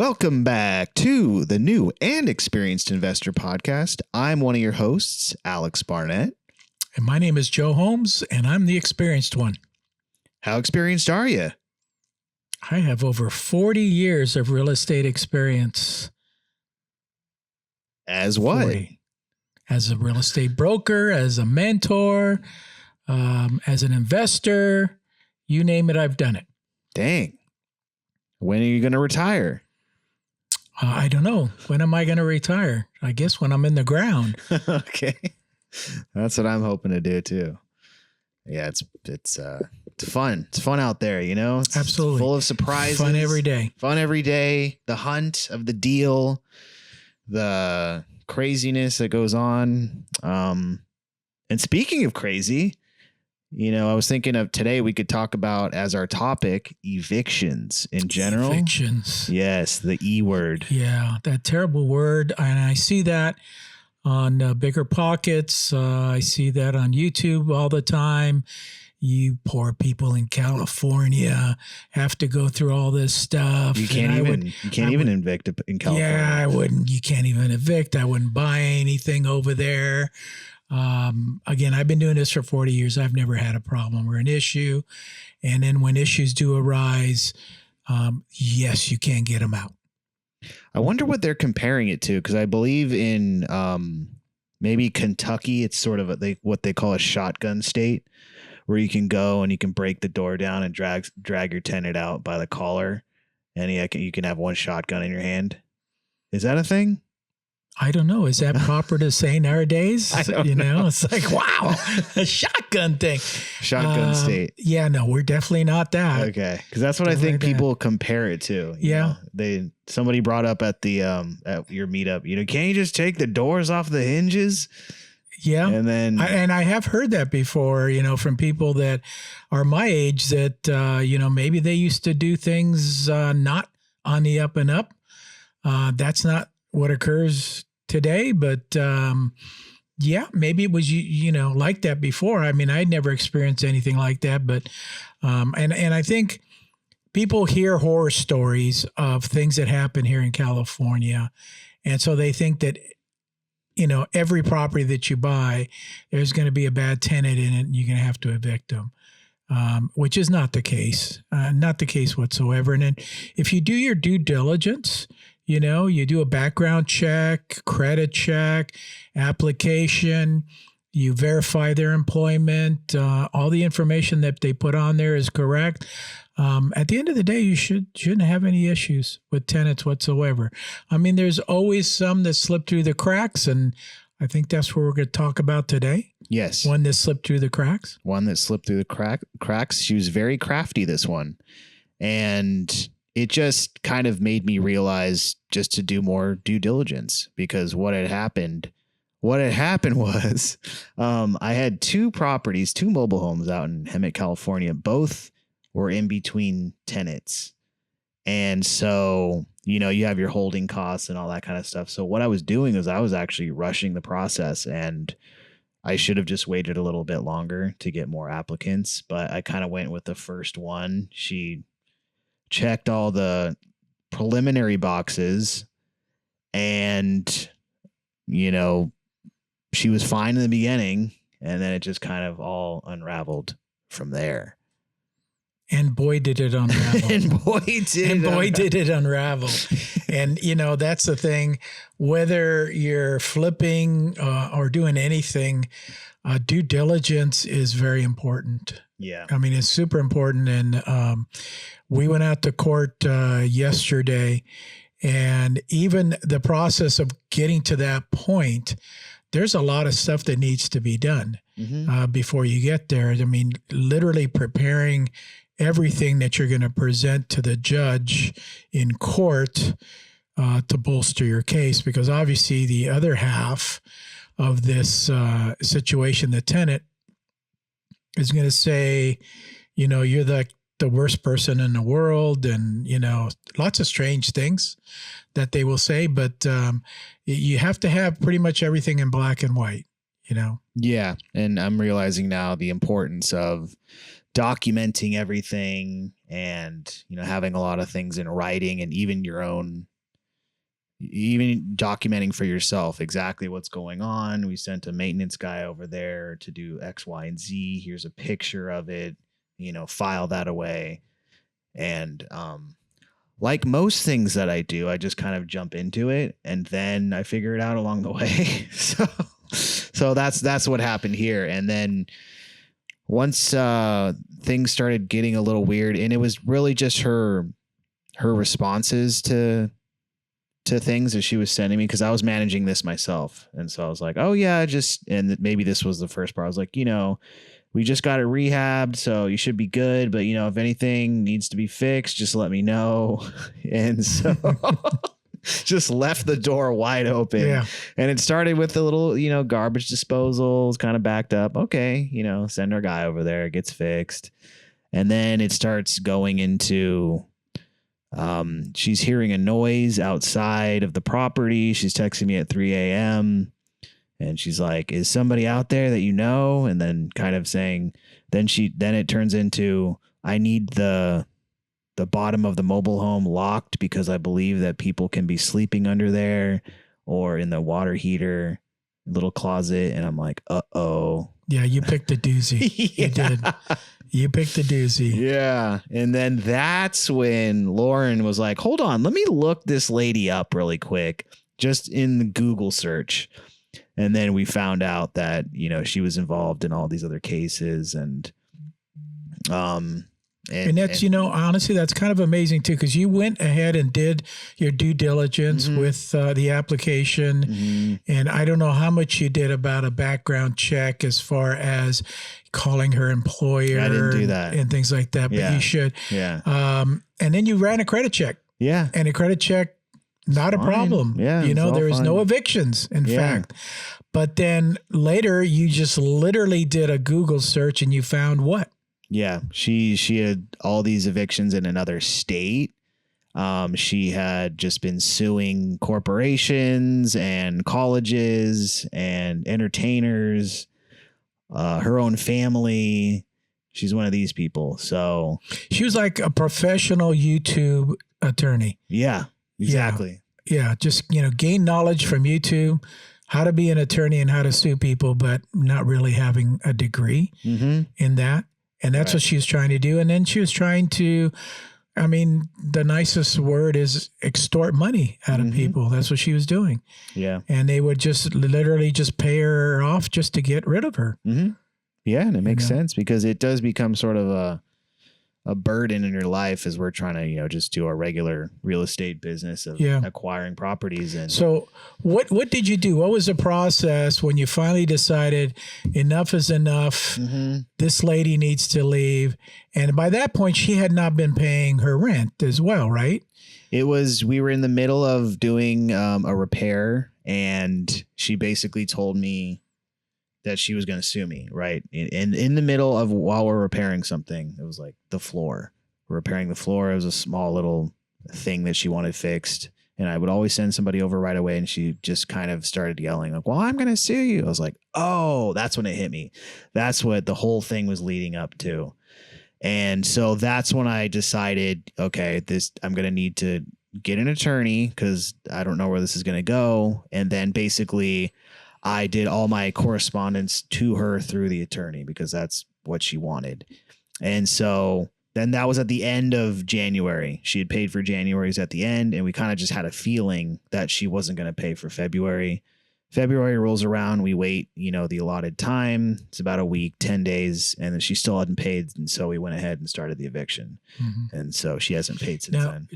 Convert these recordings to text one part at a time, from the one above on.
Welcome back to the New and Experienced Investor Podcast. I'm one of your hosts, Alex Barnett. And my name is Joe Holmes, and I'm the experienced one. How experienced are you? I have over 40 years of real estate experience. As what? 40. As a real estate broker, as a mentor, as an investor, you name it, I've done it. Dang. When are you going to retire? I don't know. When am I going to retire? I guess when I'm in the ground. Okay. That's what I'm hoping to do too. Yeah, it's fun. It's fun out there, you know? It's Absolutely. Full of surprises. Fun every day. Fun every day. The hunt of the deal, the craziness that goes on. And speaking of crazy, you know, I was thinking of today we could talk about as our topic evictions in general. Evictions. Yes, the E word. Yeah, that terrible word. And I see that on Bigger Pockets. I see that on YouTube all the time. You poor people in California have to go through all this stuff. You can't even evict in California. Yeah, I wouldn't. You can't even evict. I wouldn't buy anything over there. Again, I've been doing this for 40 years. I've never had a problem or an issue. And then when issues do arise, yes, you can get them out. I wonder what they're comparing it to, because I believe in maybe Kentucky, it's sort of what they call a shotgun state, where you can go and you can break the door down and drag your tenant out by the collar, and you can have one shotgun in your hand. Is that a thing? I don't know. Is that proper to say nowadays? I don't know. It's like, wow, a shotgun thing. Shotgun state. Yeah, no, we're definitely not that. Okay, because that's what definitely I think people compare it to. Yeah. Somebody brought up at the at your meetup, you know, can't you just take the doors off the hinges? Yeah. And then I have heard that before, you know, from people that are my age that, you know, maybe they used to do things not on the up and up. That's not what occurs today, but yeah, maybe it was, you know, like that before. I mean, I'd never experienced anything like that, but and I think people hear horror stories of things that happen here in California, and so they think that, you know, every property that you buy, there's going to be a bad tenant in it and you're going to have to evict them, which is not the case, not the case whatsoever. And then if you do your due diligence, you know, you do a background check, credit check, application, you verify their employment, all the information that they put on there is correct. At the end of the day, you shouldn't have any issues with tenants whatsoever. I mean, there's always some that slip through the cracks, and I think that's what we're going to talk about today. Yes. One that slipped through the cracks. One that slipped through the cracks. She was very crafty, this one. And it just kind of made me realize just to do more due diligence, because what had happened was I had two mobile homes out in Hemet, California. Both were in between tenants. And so, you know, you have your holding costs and all that kind of stuff. So what I was doing is I was actually rushing the process, and I should have just waited a little bit longer to get more applicants, but I kind of went with the first one. She checked all the preliminary boxes, and, you know, she was fine in the beginning, and then it just kind of all unraveled from there. And boy, did it unravel. And boy, did it unravel. And, you know, that's the thing, whether you're flipping or doing anything, due diligence is very important. Yeah. I mean, it's super important. And we went out to court yesterday, and even the process of getting to that point, there's a lot of stuff that needs to be done before you get there. I mean, literally preparing everything that you're going to present to the judge in court to bolster your case, because obviously the other half of this situation, the tenant is going to say, you know, you're the worst person in the world, and, you know, lots of strange things that they will say, but you have to have pretty much everything in black and white, you know? Yeah. And I'm realizing now the importance of documenting everything and, you know, having a lot of things in writing, and even your own even documenting for yourself exactly what's going on. We sent a maintenance guy over there to do X, Y, and Z. Here's a picture of it, file that away. And, like most things that I do, I just kind of jump into it and then I figure it out along the way. So that's what happened here. And then once things started getting a little weird, and it was really just her responses to things that she was sending me, because I was managing this myself. And so I was like, oh yeah, and maybe this was the first part. I was like, we just got it rehabbed, so you should be good. But, if anything needs to be fixed, just let me know. And so just left the door wide open. Yeah. And it started with the little, garbage disposals kind of backed up. Okay, send our guy over there, it gets fixed. And then it starts going into, she's hearing a noise outside of the property. She's texting me at 3 a.m. And she's like, is somebody out there that you know? And then kind of saying, then it turns into, I need the bottom of the mobile home locked because I believe that people can be sleeping under there or in the water heater little closet. And I'm like, uh-oh. Yeah, you picked a doozy. Yeah. You did. You picked a doozy. Yeah. And then that's when Lauren was like, hold on, let me look this lady up really quick, just in the Google search. And then we found out that, she was involved in all these other cases and that's, honestly, that's kind of amazing too, because you went ahead and did your due diligence with the application. Mm-hmm. And I don't know how much you did about a background check as far as calling her employer. I didn't do that. And things like that, but you should. Yeah. And then you ran a credit check. Yeah. And a credit check, not a problem. Yeah. There was no evictions, in fact. But then later you just literally did a Google search and you found what? Yeah. She had all these evictions in another state. She had just been suing corporations and colleges and entertainers, her own family. She's one of these people. So she was like a professional YouTube attorney. Yeah, exactly. Yeah. Just, gain knowledge from YouTube, how to be an attorney and how to sue people, but not really having a degree in that. And that's what she was trying to do. And then she was trying to, the nicest word is extort money out of people. That's what she was doing. Yeah. And they would just literally just pay her off just to get rid of her. Mm-hmm. Yeah. And it makes sense because it does become sort of a burden in your life as we're trying to, just do our regular real estate business of acquiring properties. And so what did you do? What was the process when you finally decided enough is enough? This lady needs to leave. And by that point, she had not been paying her rent as well, right? We were in the middle of doing a repair, and she basically told me that she was going to sue me, right? And in the middle of while we're repairing something, it was like the floor. We're repairing the floor. It was a small little thing that she wanted fixed. And I would always send somebody over right away. And she just kind of started yelling like, well, I'm going to sue you. I was like, oh, that's when it hit me. That's what the whole thing was leading up to. And so that's when I decided, okay, I'm going to need to get an attorney because I don't know where this is going to go. And then basically I did all my correspondence to her through the attorney because that's what she wanted. And so then that was at the end of January. She had paid for January's at the end, and we kind of just had a feeling that she wasn't going to pay for February. February rolls around. We wait, the allotted time. It's about a week, 10 days, and then she still hadn't paid. And so we went ahead and started the eviction. And so she hasn't paid since then.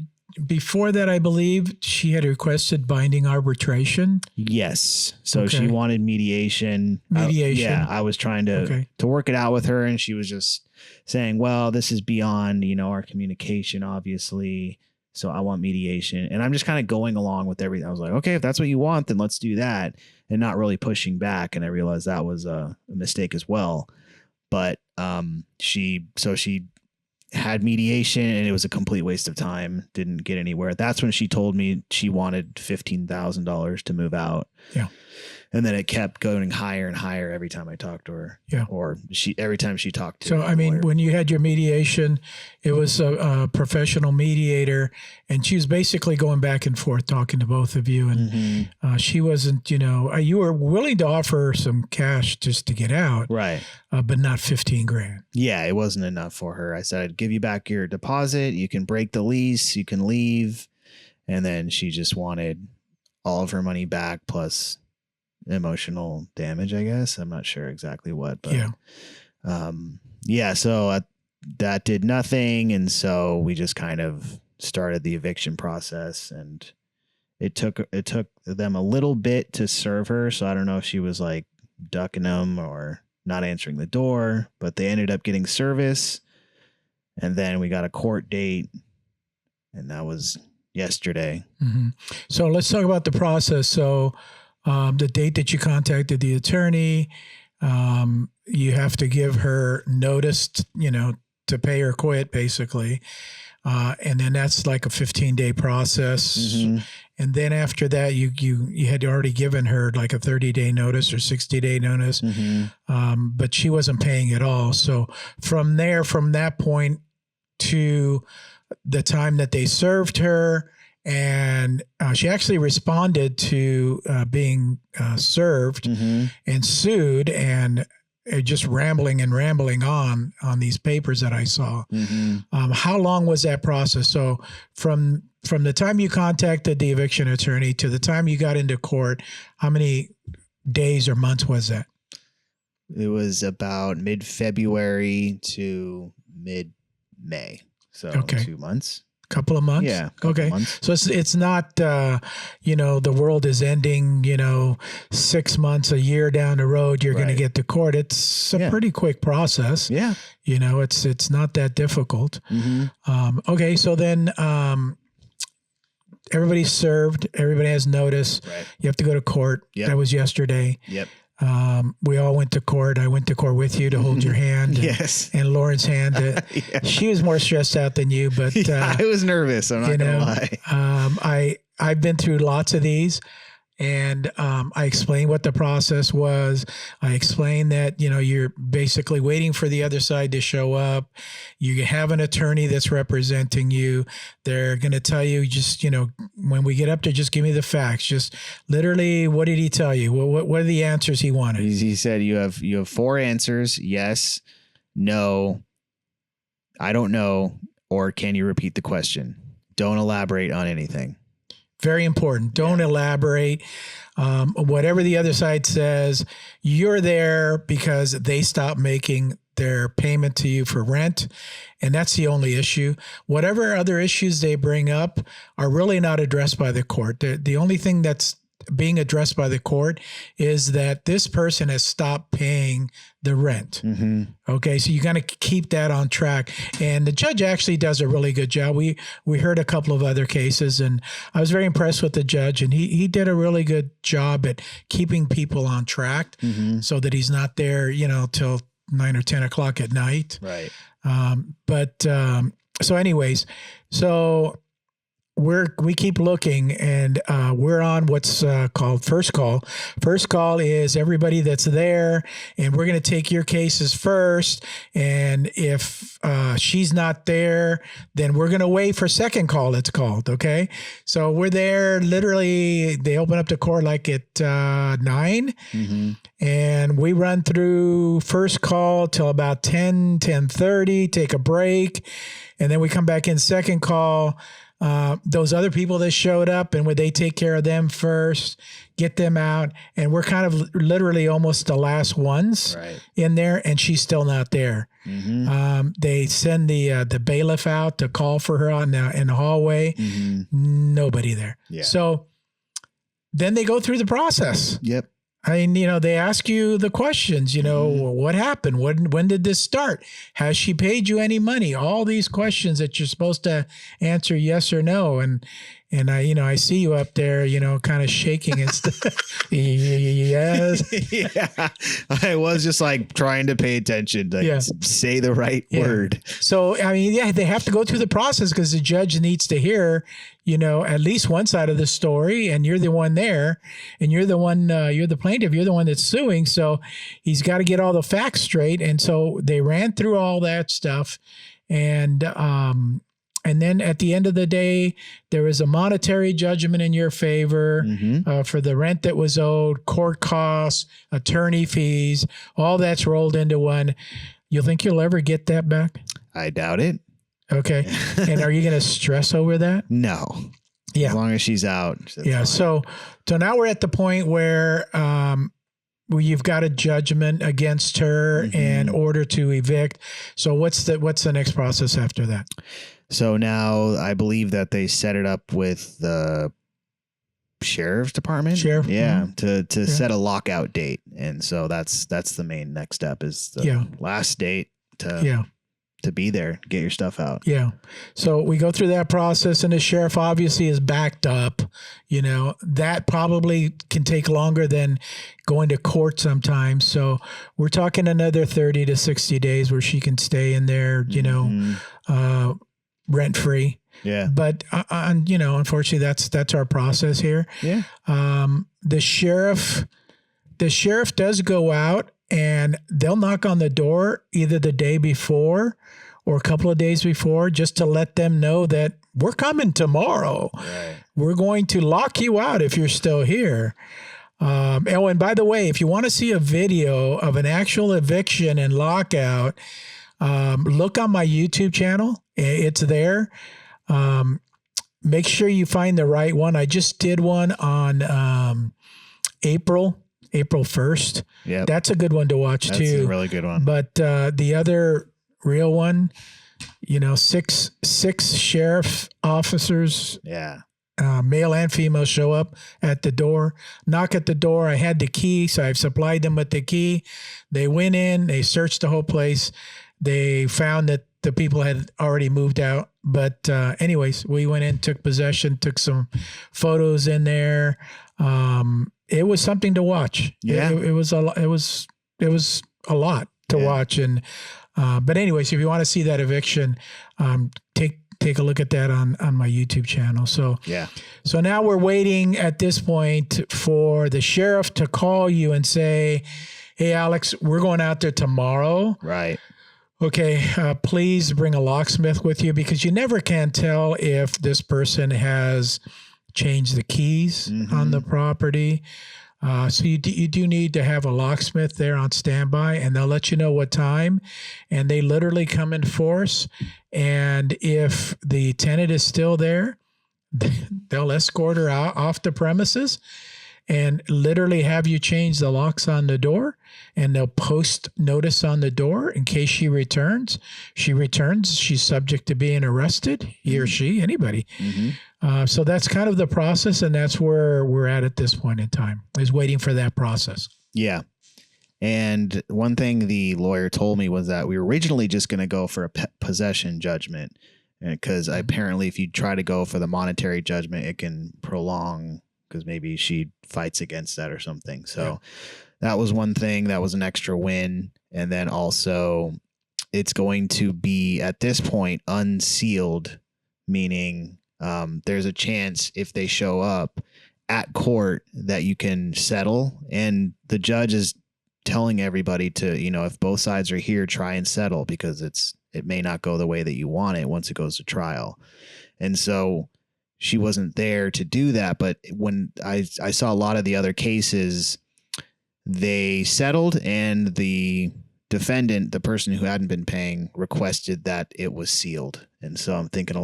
Before that, I believe she had requested binding arbitration. Yes. So she wanted mediation. I was trying to work it out with her, and she was just saying, well, this is beyond, our communication, obviously. So I want mediation. And I'm just kind of going along with everything. I was like, okay, if that's what you want, then let's do that. And not really pushing back. And I realized that was a mistake as well. But she had mediation, and it was a complete waste of time. Didn't get anywhere. That's when she told me she wanted $15,000 to move out. Yeah. And then it kept going higher and higher every time I talked to her. Yeah. Or every time she talked to So, I mean, lawyer. when you had your mediation, it was a professional mediator, and she was basically going back and forth talking to both of you. And she wasn't, you were willing to offer some cash just to get out. Right. But not 15 grand. Yeah, it wasn't enough for her. I said, I'd give you back your deposit. You can break the lease. You can leave. And then she just wanted all of her money back plus emotional damage, I guess. I'm not sure exactly what, but so that did nothing. And so we just kind of started the eviction process, and it took them a little bit to serve her. So I don't know if she was like ducking them or not answering the door, but they ended up getting service. And then we got a court date, and that was yesterday. So let's talk about the process. So the date that you contacted the attorney, you have to give her notice, to pay or quit, basically. And then that's like a 15-day process. And then after that, you had already given her like a 30-day notice or 60-day notice, but she wasn't paying at all. So from that point to the time that they served her, and she actually responded to being served and sued, and just rambling on these papers that I saw. How long was that process? So from the time you contacted the eviction attorney to the time you got into court, how many days or months was that? It was about mid-February to mid-May. So 2 months. Couple of months? Yeah. Okay. Months. So it's not, the world is ending, 6 months, a year down the road, you're going to get to court. It's a pretty quick process. Yeah. It's not that difficult. Okay. So then, everybody's served. Everybody has notice. Right. You have to go to court. Yep. That was yesterday. Yep. We all went to court. I went to court with you to hold your hand. Yes. And Lauren's hand. She was more stressed out than you, but I was nervous. I'm not gonna lie. I've been through lots of these, and I explained what the process was. I explained that you're basically waiting for the other side to show up. You have an attorney that's representing you. They're going to tell you, just when we get up there, just give me the facts. Just literally, what did he tell you? What are the answers he wanted? He said you have 4 answers: yes, no, I don't know, or can you repeat the question? Don't elaborate on anything. Very important. Don't elaborate. Whatever the other side says, you're there because they stopped making their payment to you for rent. And that's the only issue. Whatever other issues they bring up are really not addressed by the court. The only thing that's being addressed by the court is that this person has stopped paying the rent. Okay. So you got to keep that on track. And the judge actually does a really good job. We heard a couple of other cases, and I was very impressed with the judge, and he did a really good job at keeping people on track so that he's not there, till 9 or 10 o'clock at night. Right. So anyways, we keep looking, and we're on what's called first call. First call is everybody that's there, and we're going to take your cases first. And if she's not there, then we're going to wait for second call, it's called. Okay. So we're there literally. They open up the court like at 9, and we run through first call till about 10:30, take a break. And then we come back in second call. Those other people that showed up, and would they take care of them first, get them out, and we're kind of literally almost the last ones in there, and she's still not there. They send the bailiff out to call for her in the hallway. Nobody there. Yeah. So then they go through the process. Yep. I mean, they ask you the questions, what happened? When did this start? Has she paid you any money? All these questions that you're supposed to answer yes or no. And And I see you up there, kind of shaking and stuff. Yes. Yeah. I was just like trying to pay attention, like say the right word. So, I mean, they have to go through the process because the judge needs to hear, at least one side of the story, and you're the one there, and you're the one, you're the plaintiff, you're the one that's suing. So he's got to get all the facts straight. And so they ran through all that stuff. And then at the end of the day, there was a monetary judgment in your favor for the rent that was owed, court costs, attorney fees, all that's rolled into one. You think you'll ever get that back? I doubt it. Okay. And are you going to stress over that? No. Yeah. As long as she's out. Yeah. Fine. So now we're at the point where you've got a judgment against her and order to evict. So what's the next process after that? So now I believe that they set it up with the sheriff's department. Yeah. To set a lockout date. And so that's the main next step is the last date to be there, get your stuff out. Yeah. So we go through that process and the sheriff obviously is backed up. That probably can take longer than going to court sometimes. So we're talking another 30 to 60 days where she can stay in there, rent free. Yeah. But, unfortunately that's our process here. Yeah. The sheriff does go out and they'll knock on the door either the day before or a couple of days before just to let them know that we're coming tomorrow. Right. We're going to lock you out if you're still here. And by the way, if you want to see a video of an actual eviction and lockout, look on my YouTube channel. It's there. Make sure you find the right one. I just did one on April 1st. Yeah, that's a good one to watch too. That's a really good one. But the other real one, 6 sheriff officers, male and female, show up at the door, knock at the door. I had the key, so I've supplied them with the key. They went in, they searched the whole place. They found that the people had already moved out. But anyways, we went in, took possession, took some photos in there. It was something to watch. Yeah, it was a lot to watch. And but anyways, if you want to see that eviction, take a look at that on my YouTube channel. So So now we're waiting at this point for the sheriff to call you and say, "Hey, Alex, we're going out there tomorrow." Right. Okay, please bring a locksmith with you because you never can tell if this person has changed the keys on the property. So you do need to have a locksmith there on standby, and they'll let you know what time, and they literally come in force. And if the tenant is still there, they'll escort her out off the premises and literally have you change the locks on the door, and they'll post notice on the door in case she returns. She returns, she's subject to being arrested, he or she, anybody. So that's kind of the process, and that's where we're at this point in time, is waiting for that process. Yeah. And one thing the lawyer told me was that we were originally just going to go for a possession judgment, because apparently if you try to go for the monetary judgment, it can prolong, because maybe she fights against that or something. So that was one thing. That was an extra win. And then also it's going to be at this point unsealed, meaning there's a chance if they show up at court that you can settle. And the judge is telling everybody to, if both sides are here, try and settle, because it may not go the way that you want it once it goes to trial. And so she wasn't there to do that. But when I saw a lot of the other cases, they settled, and the defendant, the person who hadn't been paying, requested that it was sealed. And so I'm thinking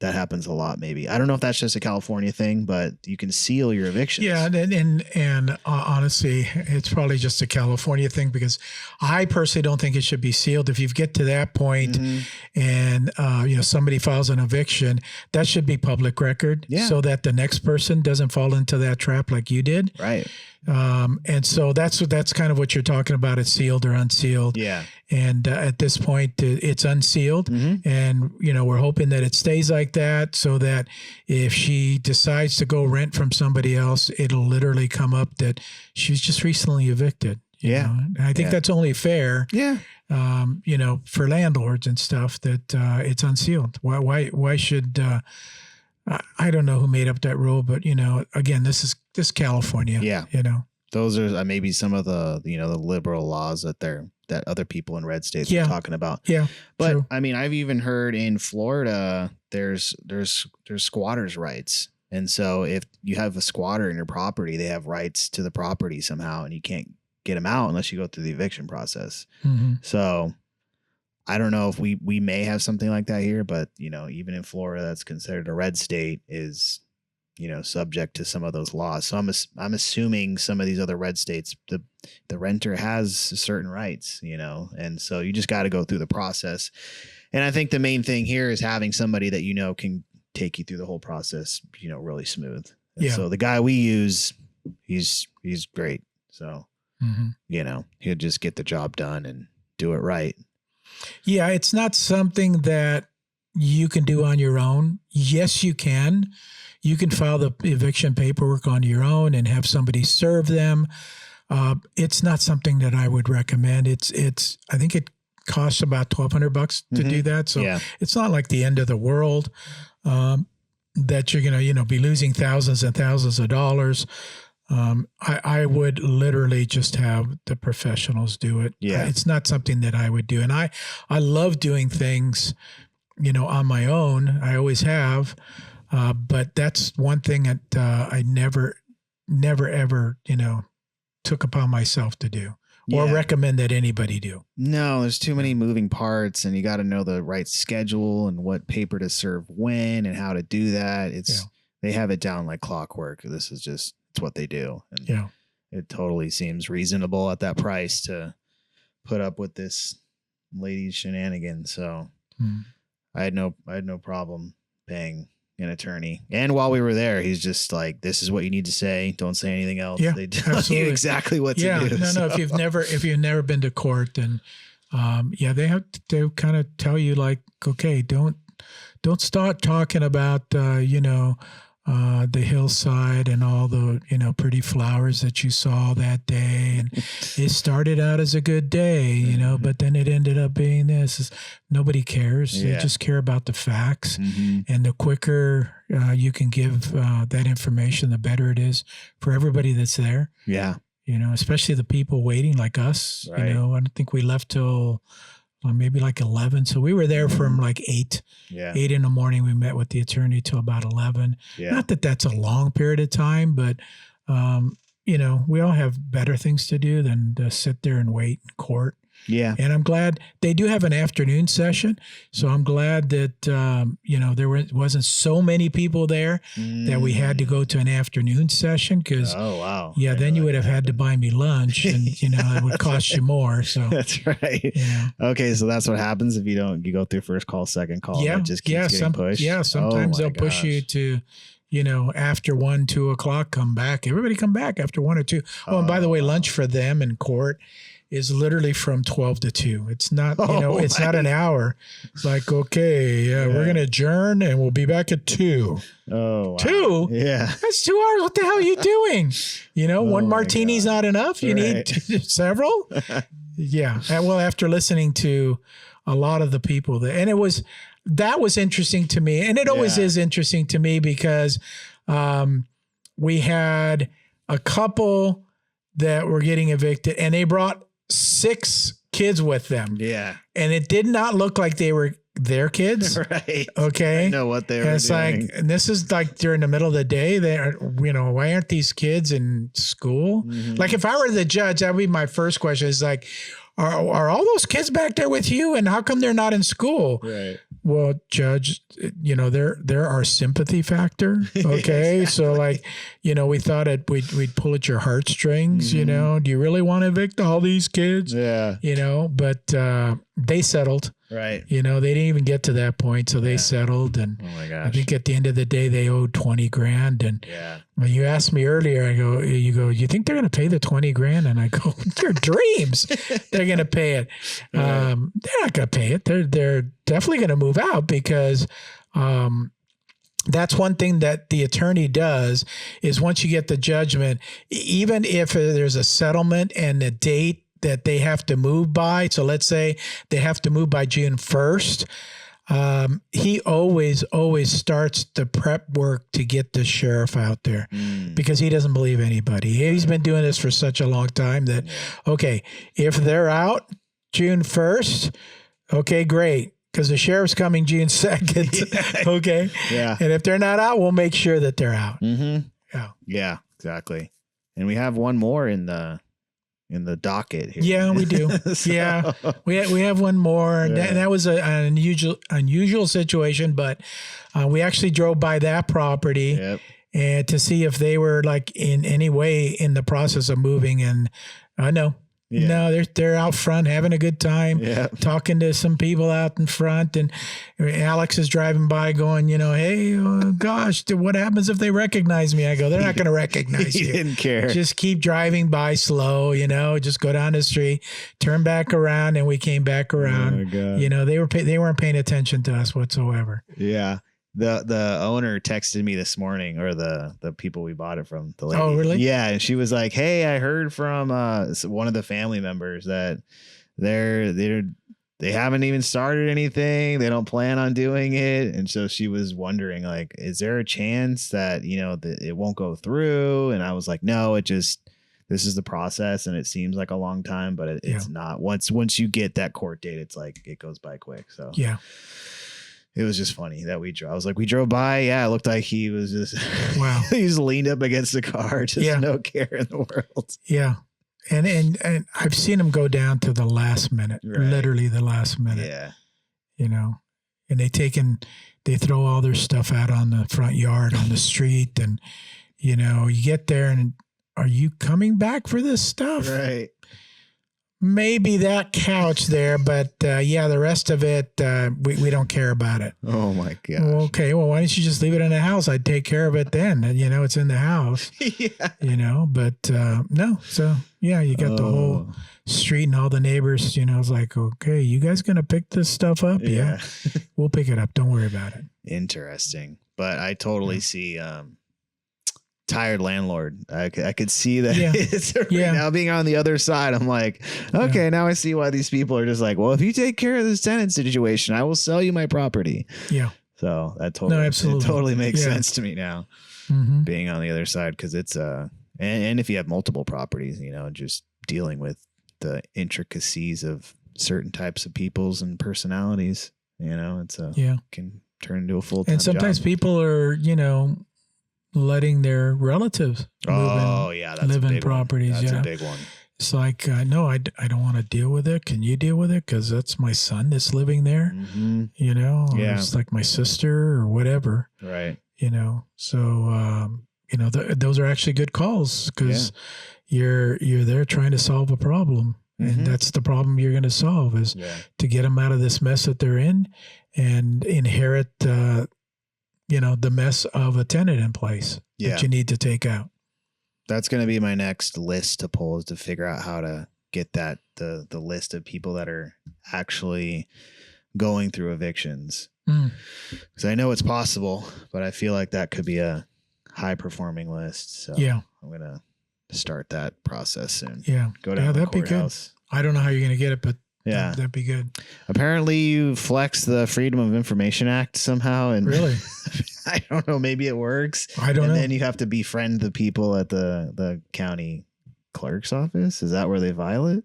that happens a lot. Maybe, I don't know if that's just a California thing, but you can seal your evictions. Yeah. And honestly, it's probably just a California thing, because I personally don't think it should be sealed. If you get to that point and, somebody files an eviction, that should be public record so that the next person doesn't fall into that trap like you did. Right. And so that's kind of what you're talking about. It's sealed or unsealed. Yeah. And at this point, it's unsealed. Mm-hmm. And, we're hoping that it stays like that so that if she decides to go rent from somebody else, it'll literally come up that she's just recently evicted. You know? And I think that's only fair. Yeah. For landlords and stuff that it's unsealed. Why should I don't know who made up that rule, but again, this California. Yeah. Those are maybe some of the the liberal laws that other people in red states are talking about. Yeah. But true. I mean, I've even heard in Florida there's squatters' rights. And so if you have a squatter in your property, they have rights to the property somehow, and you can't get them out unless you go through the eviction process. Mm-hmm. So I don't know if we may have something like that here, but even in Florida, that's considered a red state, is subject to some of those laws. So I'm assuming some of these other red states, the renter has certain rights, and so you just got to go through the process. And I think the main thing here is having somebody that can take you through the whole process, really smooth. And so the guy we use, he's great. So he'll just get the job done and do it right. Yeah, it's not something that you can do on your own. Yes, you can. You can file the eviction paperwork on your own and have somebody serve them. It's not something that I would recommend. I think it costs about $1,200 to do that. So it's not like the end of the world that you're going to, be losing thousands and thousands of dollars. I would literally just have the professionals do it. Yeah. It's not something that I would do. And I love doing things, on my own. I always have. But that's one thing that I never, ever, took upon myself to do or recommend that anybody do. No, there's too many moving parts, and you got to know the right schedule and what paper to serve when and how to do that. They have it down like clockwork. It's what they do. And it totally seems reasonable at that price to put up with this lady's shenanigans. So I had no problem paying an attorney. And while we were there, he's just like, this is what you need to say. Don't say anything else. Yeah, they tell you exactly what to do. No, so. if you've never been to court, then they have to kind of tell you like, okay, don't start talking about the hillside and all the pretty flowers that you saw that day, and it started out as a good day, but then it ended up being this. Nobody cares. They just care about the facts, and the quicker you can give that information, the better it is for everybody that's there. Yeah, especially the people waiting like us. Right. I don't think we left till maybe like 11. So we were there from like 8 in the morning. We met with the attorney till about 11. Not that that's a long period of time, but, we all have better things to do than to sit there and wait in court. Yeah. And I'm glad they do have an afternoon session. So I'm glad that, there wasn't so many people there that we had to go to an afternoon session because, then you would have had to buy me lunch and, it would cost you more. So that's right. Okay. So that's what happens if you go through first call, second call. Yeah. And it just keeps getting pushed. Yeah. Sometimes they'll push you to, after 1, 2 o'clock, come back. Everybody come back after 1 or 2. Oh, and by the way, lunch for them in court is literally from 12 to 2. It's not, it's not an hour. It's like, okay, we're going to adjourn and we'll be back at 2. Oh, wow. 2? Yeah. That's 2 hours. What the hell are you doing? One martini's not enough. You need several. Yeah. Well, after listening to a lot of the people that was interesting to me. And it always is interesting to me because we had a couple that were getting evicted and they brought 6 kids with them. Yeah. And it did not look like they were their kids. Right. Okay. I know what they were doing. It's like, and this is like during the middle of the day. They're, why aren't these kids in school? Like if I were the judge, that would be my first question is like, are all those kids back there with you? And how come they're not in school? Right. Well, Judge, there are sympathy factor. Okay. So like, we thought we'd pull at your heartstrings, do you really want to evict all these kids? Yeah. But they settled. Right. They didn't even get to that point, so they settled. And oh my gosh, I think at the end of the day, they owed $20,000. And when you asked me earlier, you think they're going to pay the $20,000? And I go, their dreams, they're going to pay it. They're not going to pay it. They're definitely going to move out because that's one thing that the attorney does is once you get the judgment, even if there's a settlement and the date that they have to move by. So let's say they have to move by June 1st. He always starts the prep work to get the sheriff out there because he doesn't believe anybody. He's been doing this for such a long time that, okay, if they're out June 1st, okay, great. Because the sheriff's coming June 2nd. Okay. Yeah. And if they're not out, we'll make sure that they're out. Mm-hmm. Yeah. Yeah, exactly. And we have one more in the docket here. Yeah, we do. Yeah. We have one more. Yeah. That was an unusual situation, but we actually drove by that property and to see if they were like in any way in the process of moving. And no. Yeah. No, they're out front having a good time, talking to some people out in front. And Alex is driving by going, hey, gosh, what happens if they recognize me? I go, they're not going to recognize you. He didn't care. Just keep driving by slow, just go down the street, turn back around. And we came back around. Oh my God. They weren't paying attention to us whatsoever. Yeah. The owner texted me this morning, or the people we bought it from, the lady. Oh, really? Yeah. And she was like, hey, I heard from one of the family members that they haven't even started anything. They don't plan on doing it. And so she was wondering, like, is there a chance that, that it won't go through? And I was like, no, this is the process, and it seems like a long time, but it's not. Once you get that court date, it's like it goes by quick. So yeah. It was just funny that we drove by. Yeah, it looked like he was just, wow. He was leaned up against the car, just no care in the world. Yeah. And I've seen him go down to the last minute, literally the last minute. Yeah. And they throw all their stuff out on the front yard, on the street. And, you get there and are you coming back for this stuff? Right. Maybe that couch there, but the rest of it, we don't care about it. Oh my God. Okay, well, why don't you just leave it in the house? I'd take care of it then. And, it's in the house. Yeah. But no. So, you got the whole street and all the neighbors, it's like, okay, you guys going to pick this stuff up? Yeah. We'll pick it up. Don't worry about it. Interesting. But I totally see tired landlord. I could see that. Now being on the other side, I'm like, okay, now I see why these people are just like, well, if you take care of this tenant situation, I will sell you my property. Yeah. So that totally makes sense to me now, being on the other side, because it's and if you have multiple properties, just dealing with the intricacies of certain types of peoples and personalities, it's can turn into a full-time and sometimes job. People are letting their relatives live in properties. That's a big one. It's like, no, I don't want to deal with it. Can you deal with it? Because that's my son that's living there, or it's like my sister or whatever. Right. So, those are actually good calls because you're there trying to solve a problem. And that's the problem you're going to solve is to get them out of this mess that they're in and inherit, the mess of a tenant in place that you need to take out. That's going to be my next list to pull, is to figure out how to get the list of people that are actually going through evictions. Because I know it's possible, but I feel like that could be a high performing list. So I'm going to start that process soon. Yeah. Go down to the courthouse. Be good. I don't know how you're going to get it, but that'd be good. Apparently you flex the Freedom of Information Act somehow. And really? I don't know. Maybe it works. I don't know. And then you have to befriend the people at the county clerk's office. Is that where they file it?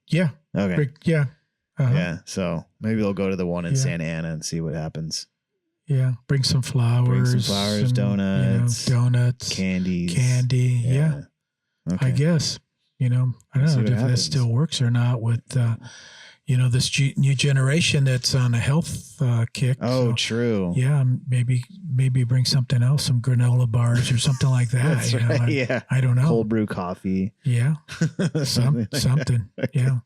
Yeah. Okay. Yeah. Yeah. So maybe they'll go to the one in Santa Ana and see what happens. Yeah. Bring some flowers. Donuts. Donuts. Candy. Yeah. Okay. I guess. I don't know if that still works or not with, this new generation that's on a health kick. Oh, so, true. Yeah, maybe bring something else, some granola bars or something like that. That's right. I don't know. Cold brew coffee. Yeah, something. Yeah.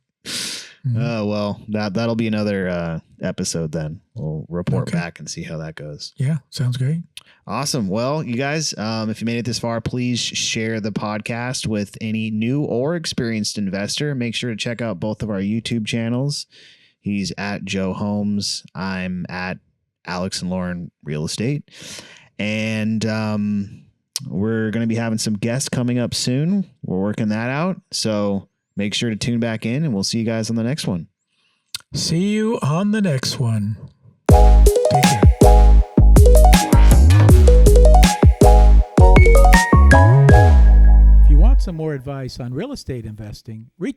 Oh, well, that'll be another episode then. We'll report back and see how that goes. Yeah, sounds great. Awesome. Well, you guys, if you made it this far, please share the podcast with any new or experienced investor. Make sure to check out both of our YouTube channels. He's at Joe Holmes. I'm at Alex and Lauren Real Estate. And we're going to be having some guests coming up soon. We're working that out. So make sure to tune back in, and we'll see you guys on the next one. See you on the next one. Take care. If you want some more advice on real estate investing, reach